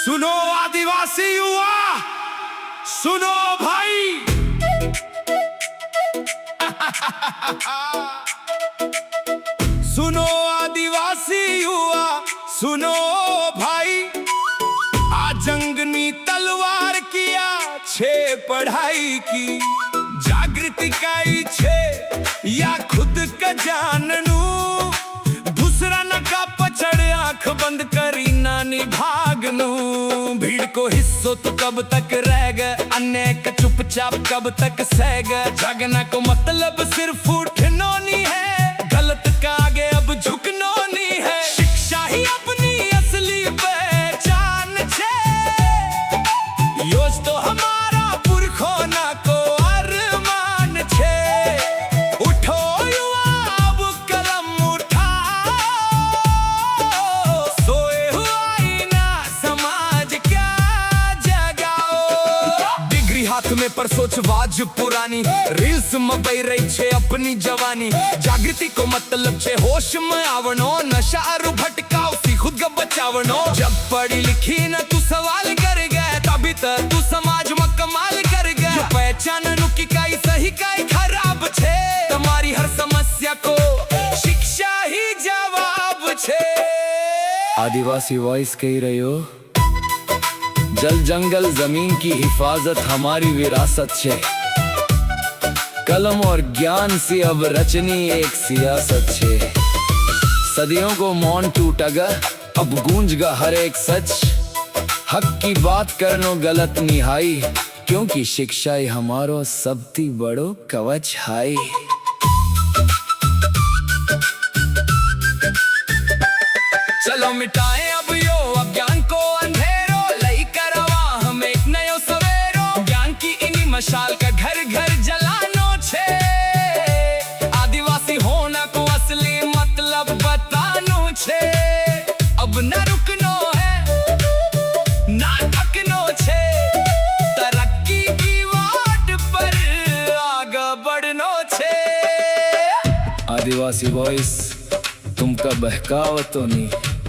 सुनो आदिवासी युवा, सुनो भाई। सुनो आदिवासी युवा, सुनो भाई। आज जंगनी तलवार किया छे पढ़ाई की, जागृति का छे या खुद का जाननू। दूसरा नका पछड़ आंख बंद करी नानी भागनू। भीड़ को हिस्सों तो कब तक रह गए, अन्य का चुपचाप कब तक सह गए। जागना को मतलब सिर्फ उठनो नहीं है, गलत का आगे अब झुकनो नहीं है। शिक्षा ही अपनी असली पहचान छे, योज तो हमारा पुरखों ना को अरमान छे। उठो युवा अब कलम उठाओ, सोए हुआ ना समाज क्या जगाओ। डिग्री हाथ में पर सोच वाज पुरानी, रील्स में बह रही छे अपनी जवानी। जागृति को मतलब छे होश में आवनो, नशा और भटकाव सी खुद का बचावनो। जब पढ़ी लिखी न तू सवाल कर गए, तभी तक तू समाज में कमाल कर गए। पहचान की काई सही काई खराब छे, तुम्हारी हर समस्या को शिक्षा ही जवाब छे। आदिवासी वॉइस कह रही हो, जल जंगल जमीन की हिफाजत हमारी विरासत छे। कलम और ज्ञान से अब रचनी एक सियासत छे। सदियों को मौन टूटगा, अब गूंजगा हर एक सच। हक की बात करनो गलत निहाई, क्योंकि शिक्षा ही हमारो सबती बड़ो कवच हाई। चलो मिटाएं अब यो अज्ञान को अंधेरो, लई करवा हम एक नयो सवेरो। ज्ञान की इन्हीं मशाल का घर घर जलानो छे। आदिवासी होना को असली मतलब बतानो छे। अब न रुकनो है ना थकनो छे, तरक्की की वाट पर आगे बढ़नो छे। आदिवासी वॉइस तुमका बहकाव तो नहीं,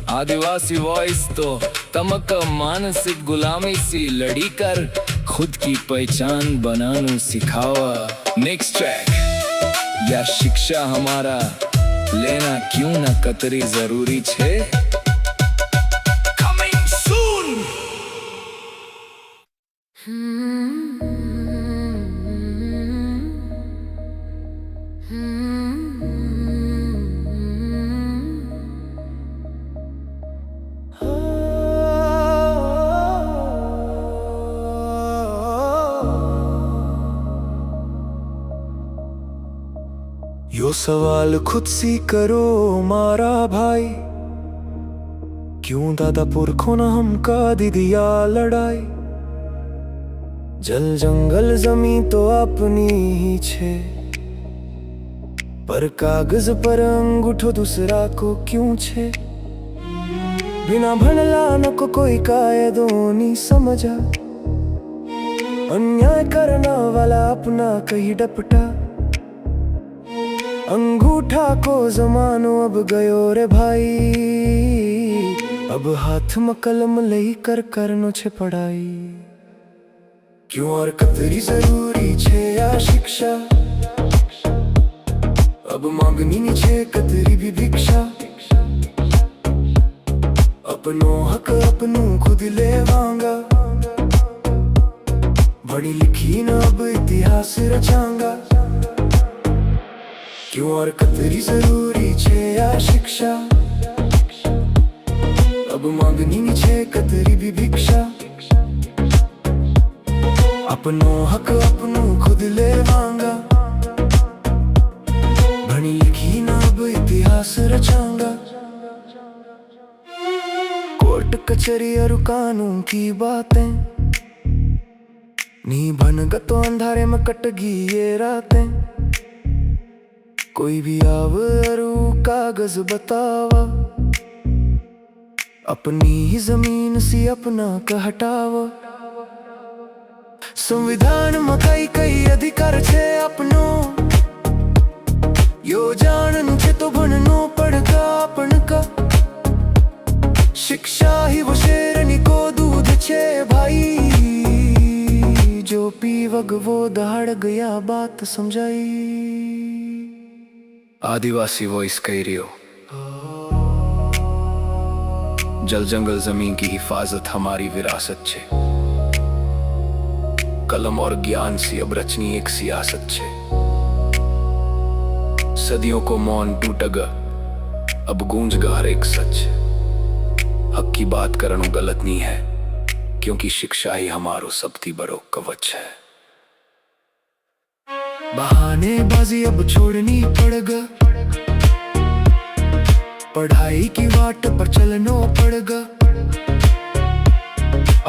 आदिवासी वॉइस तो तमक मानसिक गुलामी सी लड़ी कर खुद की पहचान बनाना सिखावा। नेक्स्ट ट्रैक या शिक्षा हमारा लेना क्यों ना कतरी जरूरी छे। Coming soon। यो सवाल खुद सी करो मारा भाई, क्यों दादा पुरखों ना हमका दिदिया लड़ाई। जल जंगल जमीन तो अपनी ही छे, पर कागज पर अंगूठो दूसरा को क्यों छे। बिना भणला न को कोई कायदो नहीं समझा, अन्याय करना वाला अपना कहीं डपटा। अंगूठा को जमानो अब गयो रे भाई, अब हाथ में कलम लई कर करनो छे पढ़ाई। क्यों और कतरी जरूरी छे या शिक्षा, अब मांगनी नी छे कतरी भी भिक्षा। अपनो हक अपनू खुद लेवांगा, पढ़ी लिखी ना अब इतिहास रचांगा। क्यों और कतरी जरूरी छे या शिक्षा, अब मांगनी नी छे कतरी भी भिक्षा। अपनो हक अपनू खुद लेवांगा, भणी लिखी ना अब इतिहास रचांगा। कोर्ट कचहरी और कानून की बातें नी बनगा तो अंधारे में कटगी ये रातें। कोई भी आवरू कागज बतावा, अपनी ही जमीन सी अपना का हटावा। संविधान में कई कई अधिकार छे अपनो, यो जाननु छे तो बननो पड़गा अपन का। शिक्षा ही वो शेरनी को दूध छे भाई, जो पीवग वो दहाड़ गया बात समझाई। आदिवासी वॉइस कह रही हो, जल जंगल जमीन की हिफाजत हमारी विरासत छे। कलम और ज्ञान से अब रचनी एक सियासत छे। सदियों को मौन टूटगा, अब गूंजगा हर एक सच। हक की बात करना गलत नहीं है, क्योंकि शिक्षा ही हमारो सबती बड़ो कवच है। बहानेबाजी अब छोड़नी पड़गा, पढ़ाई की वाट पर चलनो पड़गा।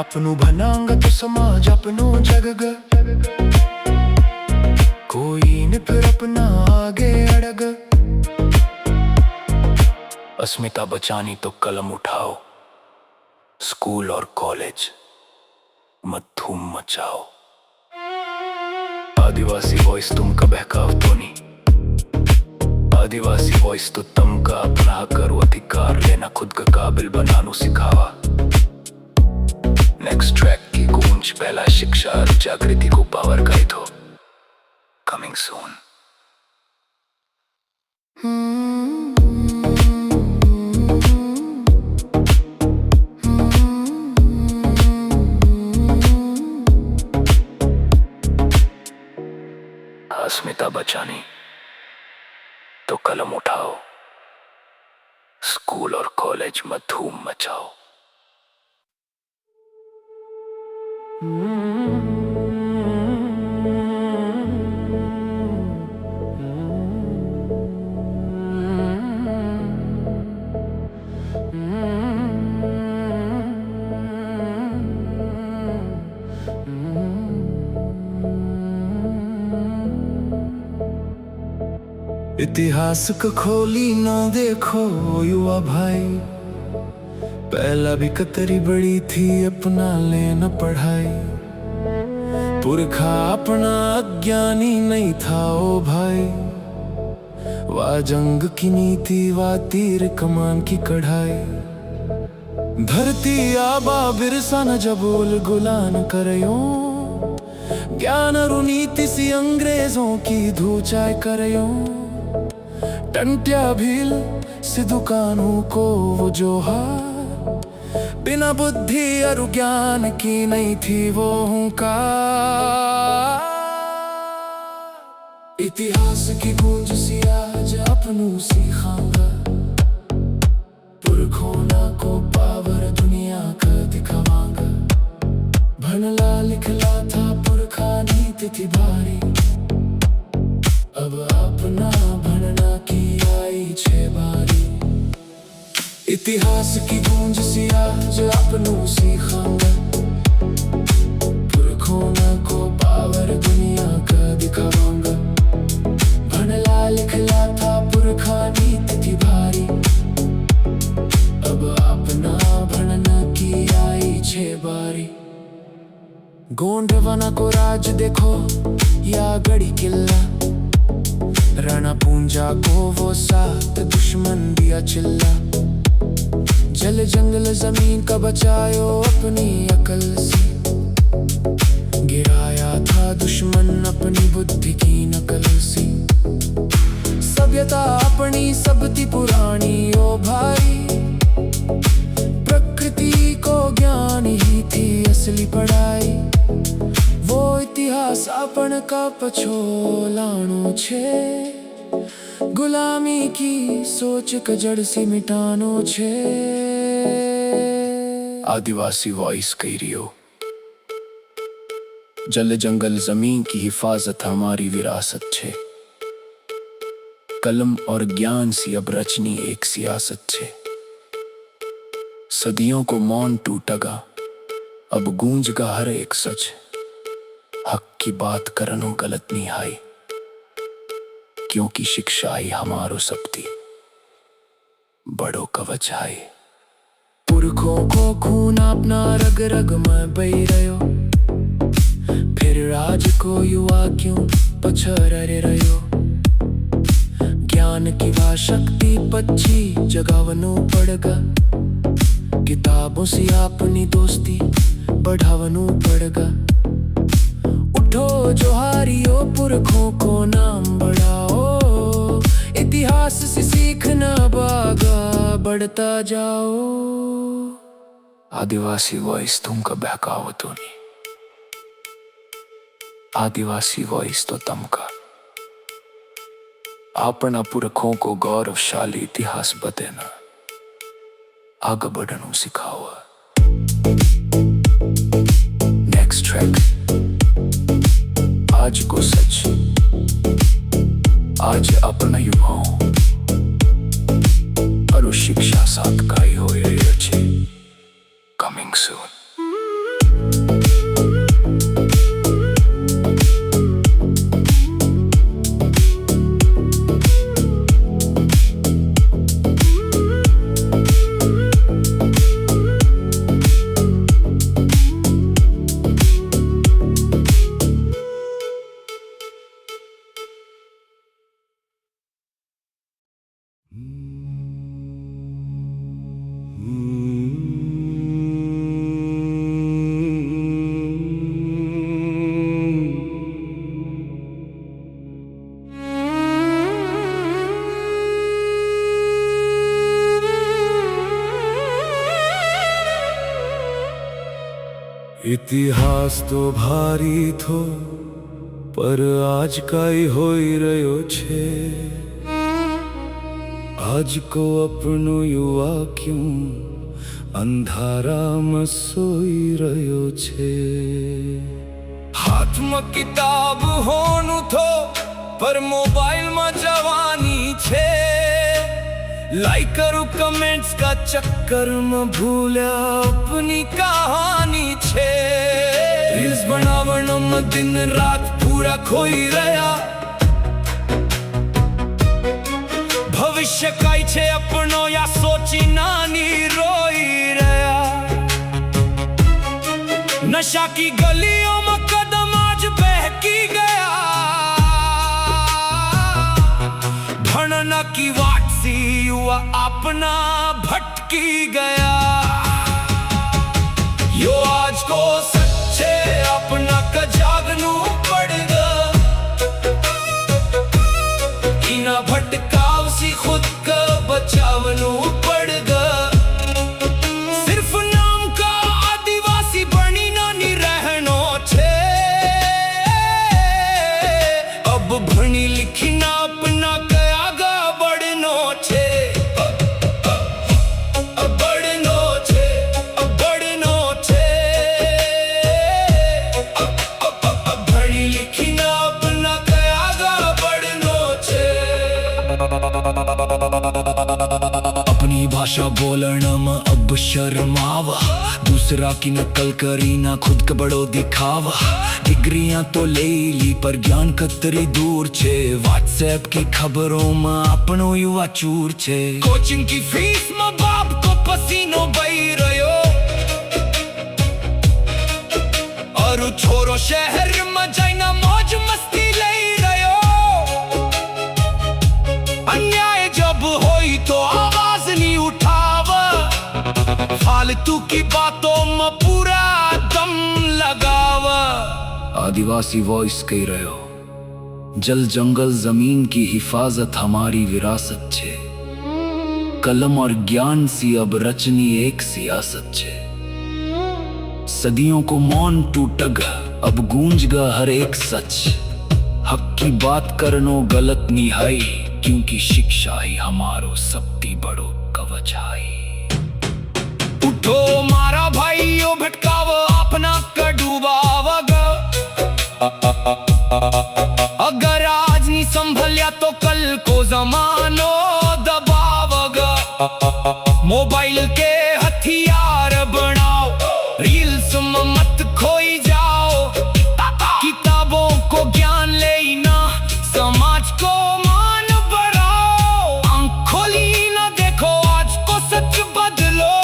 अपनू बनांगा तो समाज अपनो जगगा, कोई न फिर अपना आगे अड़गा। अस्मिता बचानी तो कलम उठाओ, स्कूल और कॉलेज मत धूम मचाओ। आदिवासी वॉइस तुम का बहकाव तो नहीं, आदिवासी वॉइस तो तुम का अपना हक और अधिकार लेना खुद का काबिल बनानो सिखावा। नेक्स्ट ट्रैक की गूंज पहला शिक्षा और जागृति को पावर गाइड हो। Coming soon. अस्मिता बचानी तो कलम उठाओ, स्कूल और कॉलेज में धूम मचाओ। इतिहास को खोली ना देखो युवा भाई, पहला भी कतरी बड़ी थी अपना लेना पढ़ाई। पुरखा अपना अज्ञानी नहीं था ओ भाई, वाह जंग की नीति वाह तीर कमान की कढ़ाई। धरती आबा बिरसा न जबूल गुलान करयो, ज्ञान और नीति सी अंग्रेजों की धूचाई करयो। टंट्या भील से दुकानों को वो जोहार, बिना बुद्धि और ज्ञान की नहीं थी वो हुंकार। इतिहास की गूंज सी आज अपनू सीखांगा, पुरखों को पावर दुनिया का दिखावांगा। भनला लिखला था पुरखा नीति थी भारी, अब अपना भनना की आई छे बारी। इतिहास की गूंज सी आज अपनू सीखांगा, पुरखों को पावर दुनिया का दिखावांगा। भनला लिखला था पुरखा नीति थी भारी, अब अपना भनना की आई छे बारी। गोंडवाना को राज देखो या गढ़ी किला, राणा पूंजा को वो साथ दुश्मन दिया चिल्ला। जल जंगल जमीन का बचायो अपनी अकल से, गिराया था दुश्मन अपनी बुद्धि की नकल से। सभ्यता अपनी सबती पुरानी ओ भाई, प्रकृति को ज्ञान ही थी असली पढ़ाई। वो इतिहास अपन का पछोलानो छे, गुलामी की सोच का जड़ से मिटानो छे। आदिवासी वॉइस कह रही हो, जल जंगल जमीन की हिफाजत हमारी विरासत छे। कलम और ज्ञान सी अब रचनी एक सियासत छे। सदियों को मौन टूटगा, अब गूंजगा हर एक सच। हक की बात करनो गलत नहीं हाई, क्योंकि शिक्षा ही हमारो सबती बड़ो कवच है। पुरखों को खून अपना रग रग में बही रहो, फिर राज को युवा क्यों पछरे रहो। ज्ञान की वह शक्ति पच्ची जगावनो पड़गा, किताबों से अपनी दोस्ती बढ़ावनू पड़गा। उठो जोहारियो पुरखों को नाम बढ़ाओ, इतिहास से सीखना बागा बढ़ता जाओ। आदिवासी वॉइस तुमका बहकावतो नहीं, आदिवासी वॉइस तो तमका अपना पुरखों को गौरवशाली इतिहास बतेना आगे बढ़नू सिखावा। नेक्स्ट ट्रैक आज को सच, आज अपना युवाओं और शिक्षा साथ काई हो रही छे। Coming soon. इतिहास तो भारी थो पर आज काई होई रह्यो छे। आज को अपनो युवा क्यों अंधारा में सोई रह्यो छे। हाथ में किताब होनु थो पर मोबाइल में जवानी छे। लाइक करू कमेंट्स का चक्कर में भूला अपनी कहानी छे। रील्स बनावन में दिन रात पूरा खोई रहा। भविष्य काई छे अपनो या सोची नानी रोई रहा। नशा की गलियों में कदम आज बहकी गया। भणना की वाट सी युवा अपना भटकी गया। यो आज को सच्चे अपना का जागनू पड़ेगा। इना भटकाव सी खुद का बचावनू पड़ेगा। सिर्फ नाम का आदिवासी बनी नानी रहनो छे। अब भणी लिखी ना अपना कयागा बढ़नो छे। बढ़नो छे, बढ़नो छे। भणी लिखी ना अपना कयागा बढ़नो छे। अपनी भाषा बोलना में अब शर्मावा। दूसरा की नकल करी ना खुद का बड़ो दिखावा। डिग्रियां तो ले ली पर ज्ञान कतरी दूर छे। व्हाट्सएप की खबरों में अपनो युवा चूर छे। कोचिंग की फीस में बाप को पसीनो बही रह्यो। और छोरो शहर में जाइना मौज मस्ती ले रह्यो। अन्याय जब होई तो आवाज नहीं उठावा। फालतू की बातों में पूरा दम लगावा। आदिवासी वॉइस कह रहे हो, जल जंगल जमीन की हिफाजत हमारी विरासत छे। कलम और ज्ञान सी अब रचनी एक सियासत छे। सदियों को मौन टूटगा अब गूंजगा हर एक सच। हक की बात करनो गलत निहाई, क्योंकि शिक्षा ही हमारो सबती बड़ो कवच हाई। उठो मारा भाइयों भटकाव अपना डूबावगा। अगर आज नहीं संभलिया तो कल को जमानो दबावगा। मोबाइल के हथियार बनाओ, रील्स में मत खोई जाओ। किताबों को ज्ञान लेना, समाज को मान बढ़ाओ। आंख खोली ना देखो, आज को सच बदलो।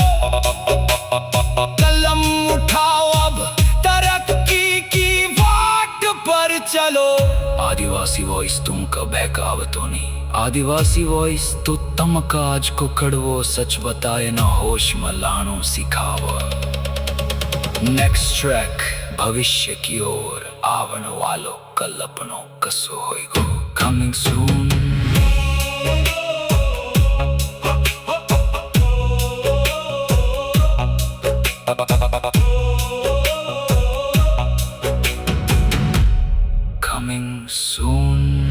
कलम उठाओ अब तरक्की की वाट पर चलो। आदिवासी वॉइस तुम का बहकावतो नहीं, आदिवासी वॉइस तो तमका आज को कड़वो सच बताए ना होश में लानो सिखावा। नेक्स्ट ट्रैक भविष्य की ओर आवन वालों कल्पनों कसो होइगो कमिंग सून coming soon.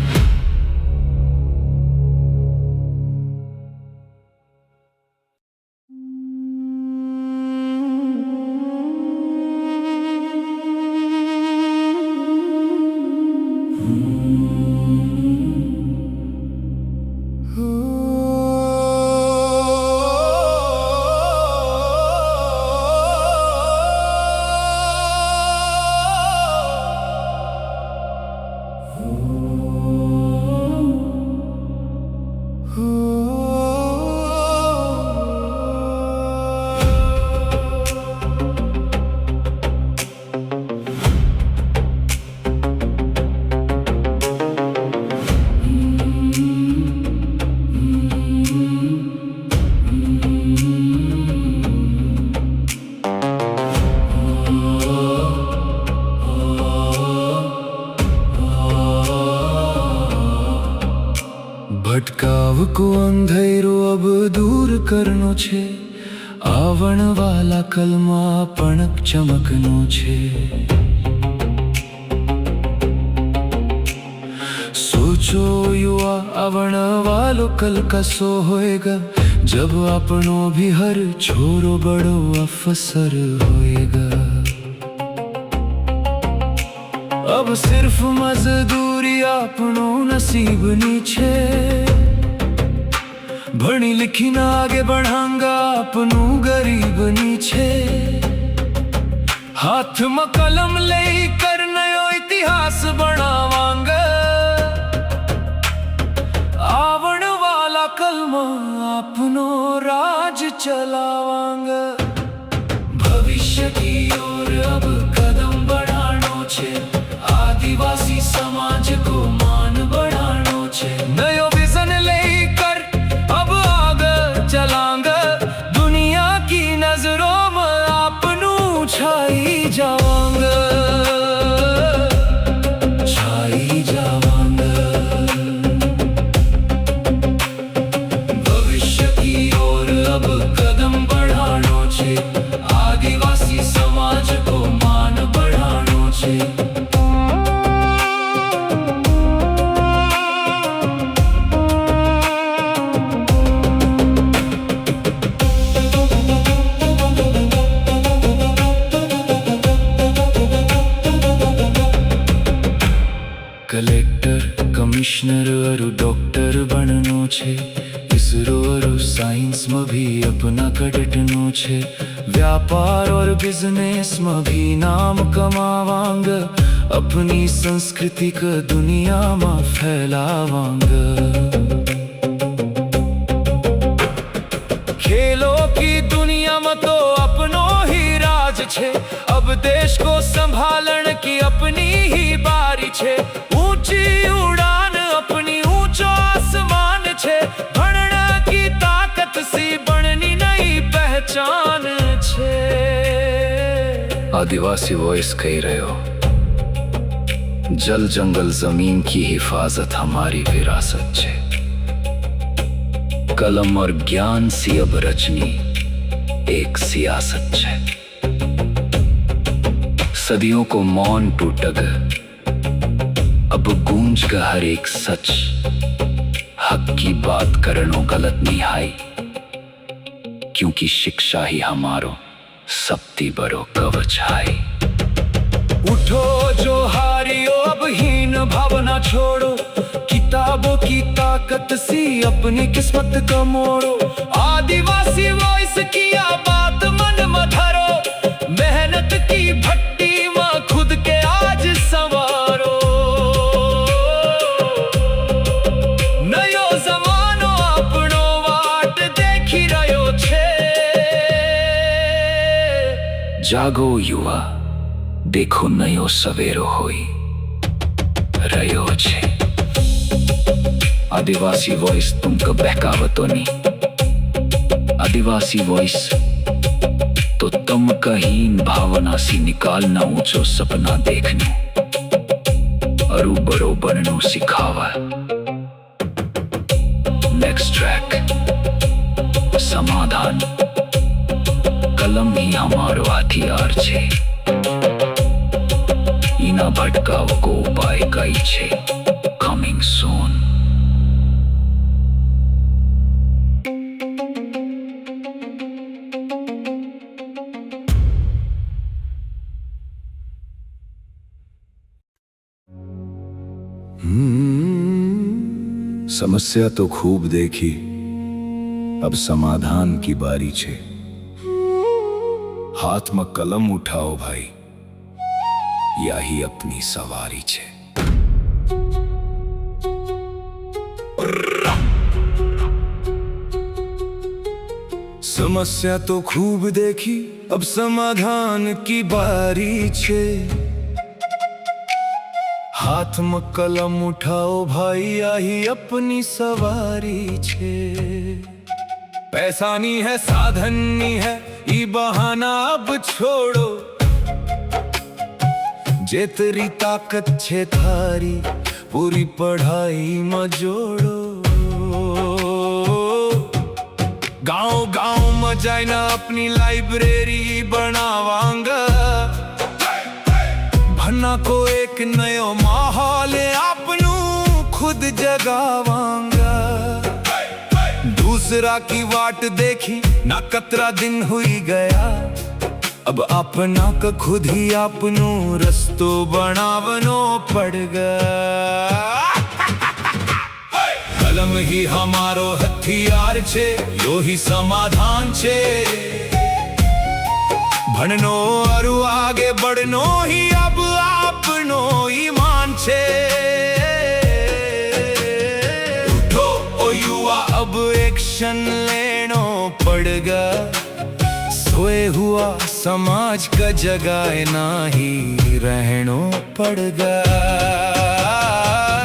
ભટકાવ કો અંધેરો અબ દૂર કરનો છે આવણ વાલા કલમાં પણક ચમકનો છે सोचो युवा आवण वालो कल कसो होएगा जब अपनो भी हर छोरो बड़ो अफसर होएगा अब सिर्फ मजदूरी अपनो नसीब नीचे भणी लिखी ना आगे बढ़ांगा अपनू गरीब नीचे हाथ में कलम ले कर नयो इतिहास बनावांगा आवण वाला कलमा अपनो राज चलावांगा भविष्य की ओर अब कदम बढ़ानो छे आदिवासी समाज को मान बढ़ानो छे नयो विजन लेकर अब आगे चलांगा दुनिया की नजरों में आपनू छाई जावांगा छाई जावांगा भविष्य की ओर अब कदम बढ़ानो छे आदिवासी समाज को मान बढ़ानो छे कलेक्टर कमिश्नर और डॉक्टर बननो छे इसरो और साइंस में भी अपना कटनो छे व्यापार और बिजनेस में भी नाम कमावांग अपनी संस्कृति को दुनिया में फैलावांग खेलों की दुनिया में तो अपनो ही राज छे अब देश को संभालन की अपनी ही बारी छे ऊंची उड़ान अपनी ऊंचो आसमान छे भणना की ताकत सी बननी नई पहचान छे आदिवासी वॉइस कह रहे हो जल जंगल जमीन की हिफाजत हमारी विरासत छे कलम और ज्ञान सी अब रचनी एक सियासत छे सदियों को मौन टूटग अब गूंज का हर एक सच हक की बात करनो गलत नहीं हाई क्योंकि शिक्षा ही हमारो सबती बड़ो कवच हाई उठो जो हारियो अब हीन भावना छोड़ो किताबों की ताकत सी अपनी किस्मत का मोड़ो आदिवासी वॉइस किया बात मन में धरो मेहनत की भट्टी में खुद के आज संवारो नयो जमानो अपनो वाट देखी रयो छे जागो युवा देखो नयो सवेरो होई रयो छे आदिवासी वॉइस तुमको बहकावतो नहीं आदिवासी वॉइस तो तो तमकहीन भावना सी निकालना ऊंचो सपना देखने अरु बड़ो बननो सिखावा। नेक्स्ट ट्रैक समाधान। कलम ही हमारो हथियार छे, इना भटकाव को उपाय कई छे। Coming soon. समस्या तो खूब देखी, अब समाधान की बारी छे। हाथ में कलम उठाओ भाई, यही अपनी सवारी छे। समस्या तो खूब देखी, अब समाधान की बारी छे। हाथ में कलम उठाओ भाई, यही अपनी सवारी छे। पैसा नहीं है, साधन नहीं है, ई बहाना अब छोड़ो। जे तेरी ताकत छे थारी, पूरी पढ़ाई में जोड़ो। गांव गांव में जाना अपनी लाइब्रेरी बनावांगा। भना को एक नयो माहौल आपनू खुद जगावांगा। दूसरा की वाट देखी ना कतरा दिन हुई गया, अब अपना का खुद ही आपनू रस्तो बनावनो पड़गा। कलम ही हमारो हथियार छे, यो ही समाधान छे। भणनो अरु आगे बढ़नो ही अब आपनो ईमान छे। उठो ओ युवा, अब एक्शन लेनो पड़गा। सोए हुआ समाज का जगाए ना ही रहनो पड़गा।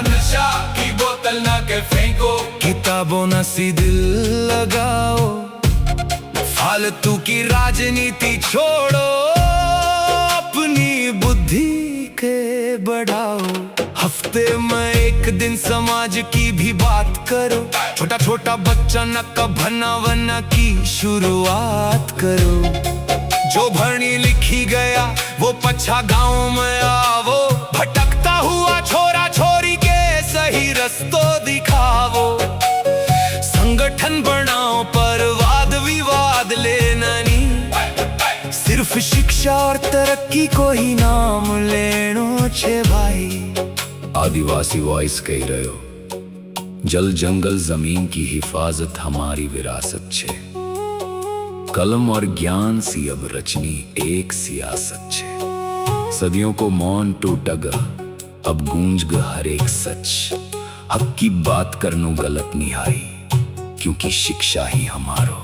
नशा की बोतल ना के फेंको, किताबों ना सी दिल लगाओ। फालतू की राजनीति छोड़ो, अपनी बुद्धि के बढ़ाओ। हफ्ते में एक दिन समाज की भी बात करो। छोटा छोटा बच्चा न का बनावना की शुरुआत करो। जो भरनी लिखी गया वो पछा गांव में आवो। भटकता हुआ छोरा छोरी के सही रस्तों दिखावो। संगठन बनाओ पर वाद विवाद लेना नहीं। सिर्फ शिक्षा और तरक्की को ही नाम लेनो छे भाई। आदिवासी वॉइस कह रहे हो, जल जंगल जमीन की हिफाजत हमारी विरासत छे। कलम और ज्ञान सी अब रचनी एक सियासत छे। सदियों को मौन टूटगा, अब गूंज ग हर एक सच। हक की बात करनो गलत निहाई, क्योंकि शिक्षा ही हमारो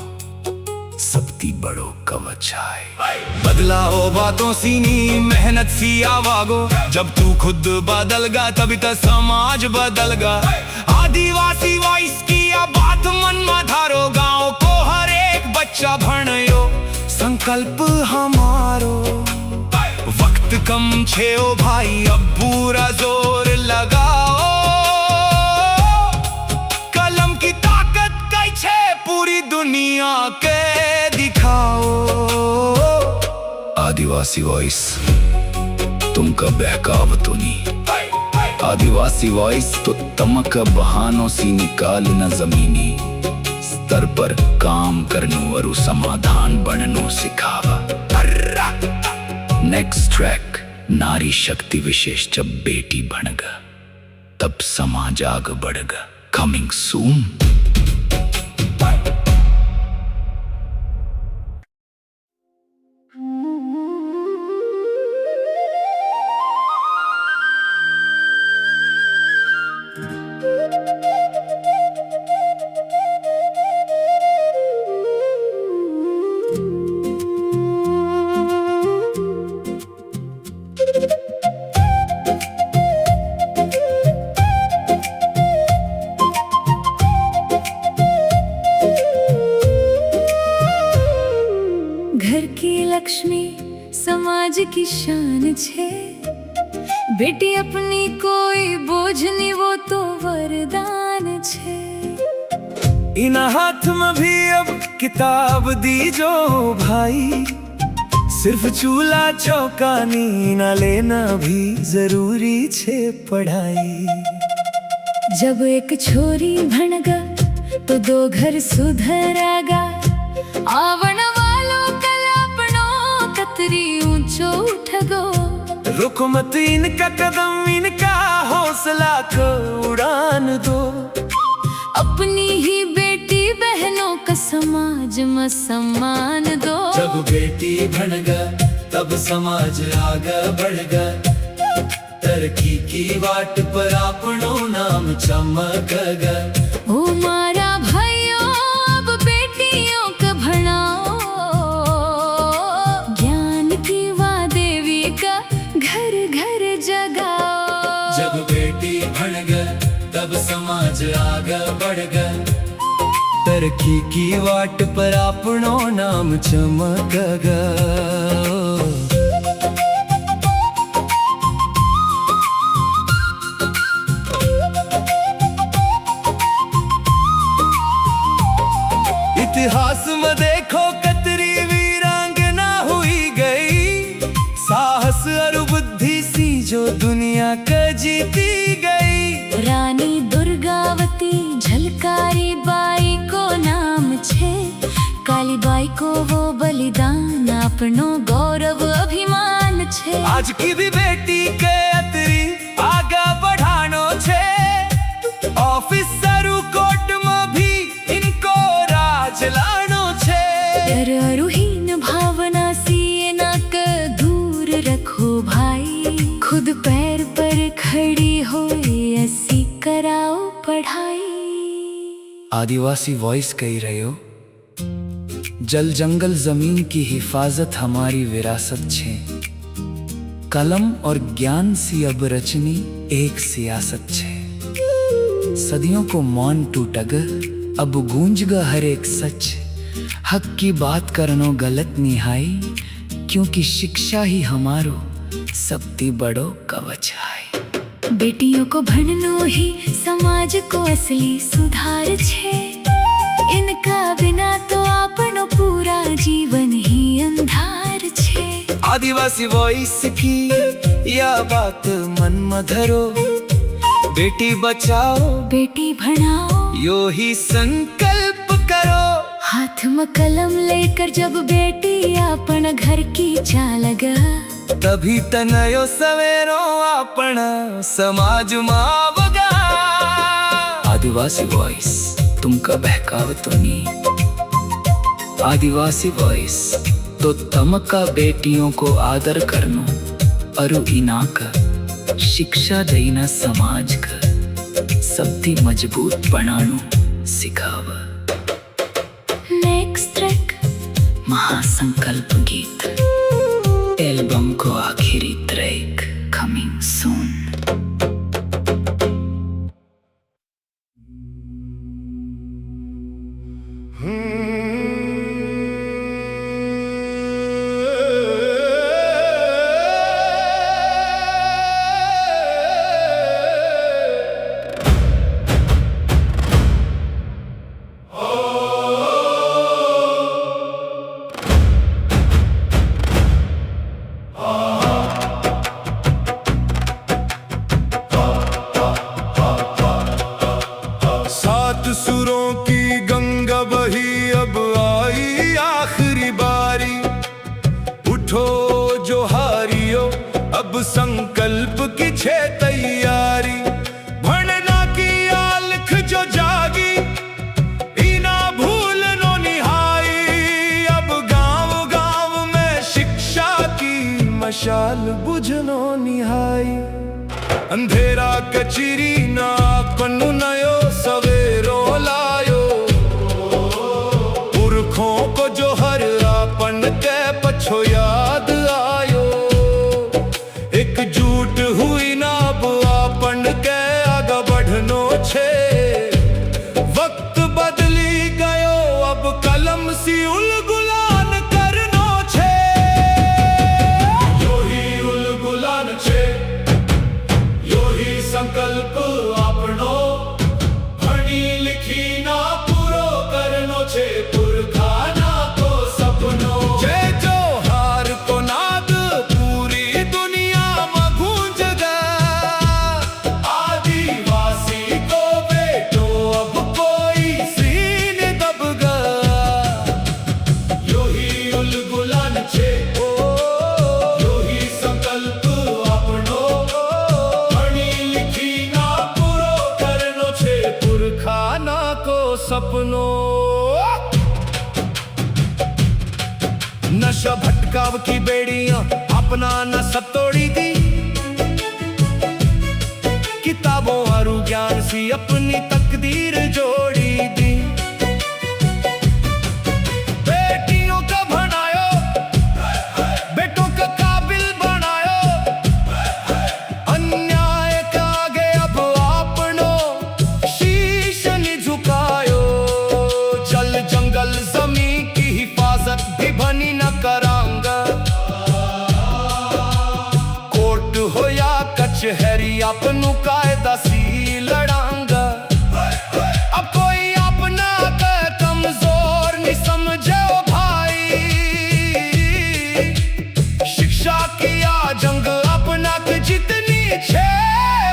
सबती बड़ो कवच है। बदलाओ बातों सी नी, मेहनत सी आवागो। जब तू खुद बदलगा तभी तो समाज बदलगा। आदिवासी वॉइस की बात मन में धारो। गांव को हर एक बच्चा भणयो, संकल्प हमारो। वक्त कम छे ओ भाई, अब पूरा जोर लगाओ। कलम की ताकत कई छे, पूरी दुनिया के दिखाओ। आदिवासी वॉइस तुमका बहकाव तो नहीं। आदिवासी वॉइस तो तमक बहानों सी निकाल न जमीनी स्तर पर काम करनो और समाधान बननो सिखावा। नेक्स्ट ट्रैक नारी शक्ति विशेष। जब बेटी बनगा तब समाज आगे बढ़गा। Coming soon. बेटी समाज की शान छे। बेटी अपनी कोई बोझ नहीं, वो तो वरदान छे। इन हाथ में भी अब किताब दी जो भाई, सिर्फ चूल्हा चौका नी ना लेना भी जरूरी छे पढ़ाई। जब एक छोरी भणगा तो दो घर सुधरागा। आवण वालो कलापनो कतरी ऊंचो उठगो। रुको मत इनका कदम, इनका हौसला को उड़ान दो। अपनी ही बेटी बहनों का समाज में सम्मान दो। जब बेटी भणगा तब समाज आगे बढ़गा। तरक्की की वाट पर अपनो नाम चमकगा। ओ मारा भाइयों अब बेटियों का भणाओ। ज्ञान की वा देवी का घर घर जगाओ। जब बेटी भणगा तब समाज आगे बढ़गा। तरक्की की वाट पर अपनो नाम चमकगा। इतिहास में देखो कतरी वीरांगना हुई गई। साहस और बुद्धि सी जो दुनिया का जीती गई। रानी दुर्गावती झलकारी बाई को नाम छे। काली बाई को वो बलिदान अपनो गौरव अभिमान छे। आज की भी बेटी के अतरी आगा बढ़ानो छे। ऑफिसर कोर्ट में भी इनको राज लानो छे। डर अरुहीन भावना सी ना के दूर रखो भाई। खुद पैर पर खड़ी हो ऐसी कराओ पढ़ाई। आदिवासी वॉइस कह रहे हो। जल जंगल जमीन की हिफाजत हमारी विरासत छे। कलम और ज्ञान सी अब रचनी एक सियासत छे। सदियों को मौन टूटग अब गूंजगा हर एक सच। हक की बात करनो गलत निहाई, क्योंकि शिक्षा ही हमारो सबती बड़ो कवच है। बेटियों को भणनो ही समाज को असली सुधार छे। इनका बिना तो आपनो पूरा जीवन ही अंधार छे। आदिवासी वॉइस की या बात मन में धरो। बेटी बचाओ बेटी भणाओ यो ही संकल्प करो। हाथ में कलम लेकर जब बेटी अपन घर की चालगा। तभी तनयो सवेरो अपना समाज मावगा। आदिवासी वॉइस तुमका बहकाव तो नहीं। आदिवासी वॉइस तो तमका बेटियों को आदर करनो अरु इना का शिक्षा देना समाज का सबती मजबूत बनानो सिखावा। नेक्स्ट ट्रैक महासंकल्प गीत एल्बम को आखिरी ट्रैक कमिंग सून। सुरों की गंगा बही अब आई आखिरी बारी। उठो जो हारियो अब संकल्प की छे तैयारी। भणना की आलख जो जागी इना भूल नो निहाई। अब गांव गांव में शिक्षा की मशाल बुझनो निहाई। अंधेरा कचरी ना पन्नु नयो सवेरो लायो। पुरखों को जो हर आपन के पछो याद आयो। एकजुट हुई ना अब आपन के आगा बढ़नो छे। वक्त बदली गयो अब कलम सी उलगुलान करनो छे। पंजाब की बेड़ियां अपना नसब तोड़ी दी, किताबों और ज्ञान सी अपनी तकदीर जोड़ी दी। बेटियों का बनायो, बेटों का काबिल बनायो, अन्याय का आगे अब आपनो शीश नहीं झुकायो। जल जंगल जमीन की हिफाजत भी बनी न करांगा, कोर्ट हो या कचहरी अपनू कायदा सी लड़ांगा। अब कोई अपना के कमजोर नहीं समझे ओ भाई, शिक्षा किया जंग अपना के जितनी छे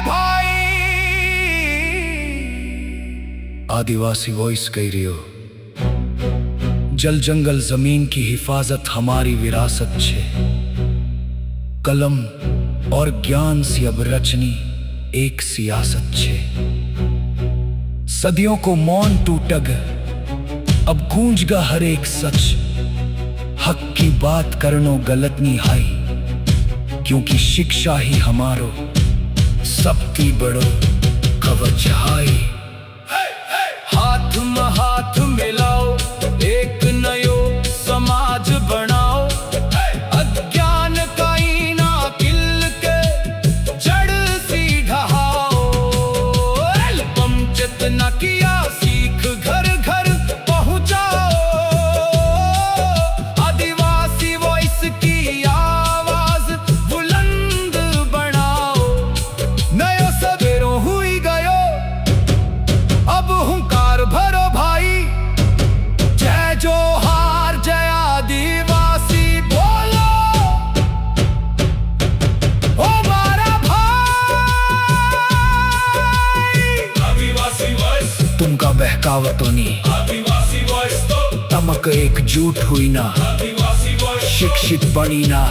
भाई। आदिवासी वॉइस कह रही हो, जल जंगल जमीन की हिफाजत हमारी विरासत छे। कलम और ज्ञान सी अब रचनी एक सियासत छे। सदियों को मौन टूटग अब गूंजगा हर एक सच। हक की बात करनो गलत नहीं हाई, क्योंकि शिक्षा ही हमारो सबकी बड़ो कवच हाई। हाथ में हाथ मिलाओ, एक नयो समाज बनाओ। अज्ञान का ईना किल के जड़ सी ढहाओ। एल्बम जितना किया सीख घर घर पहुंचाओ। आदिवासी वॉइस की आवाज बुलंद बनाओ। नयो सवेरों हुई गयो, अब हुंकार भरो भाई। जय जोहार जय आदिवासी बोलो, ओ मारा भाई। आदिवासी वॉइस, तुमका बहकावतो नहीं, आदिवासी वॉइस तो तमक एकजुट हुई ना, आदिवासी वॉइस शिक्षित बनी ना।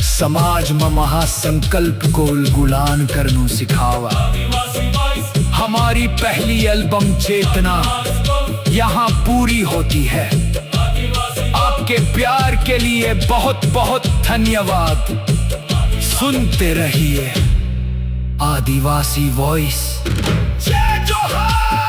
समाज में महासंकल्प को उलगुलान करनो सिखावा। आदिवासी वॉइस हमारी पहली एल्बम चेतना यहाँ पूरी होती है। आपके प्यार के लिए बहुत बहुत धन्यवाद। सुनते रहिए आदिवासी वॉइस। जय जोहार।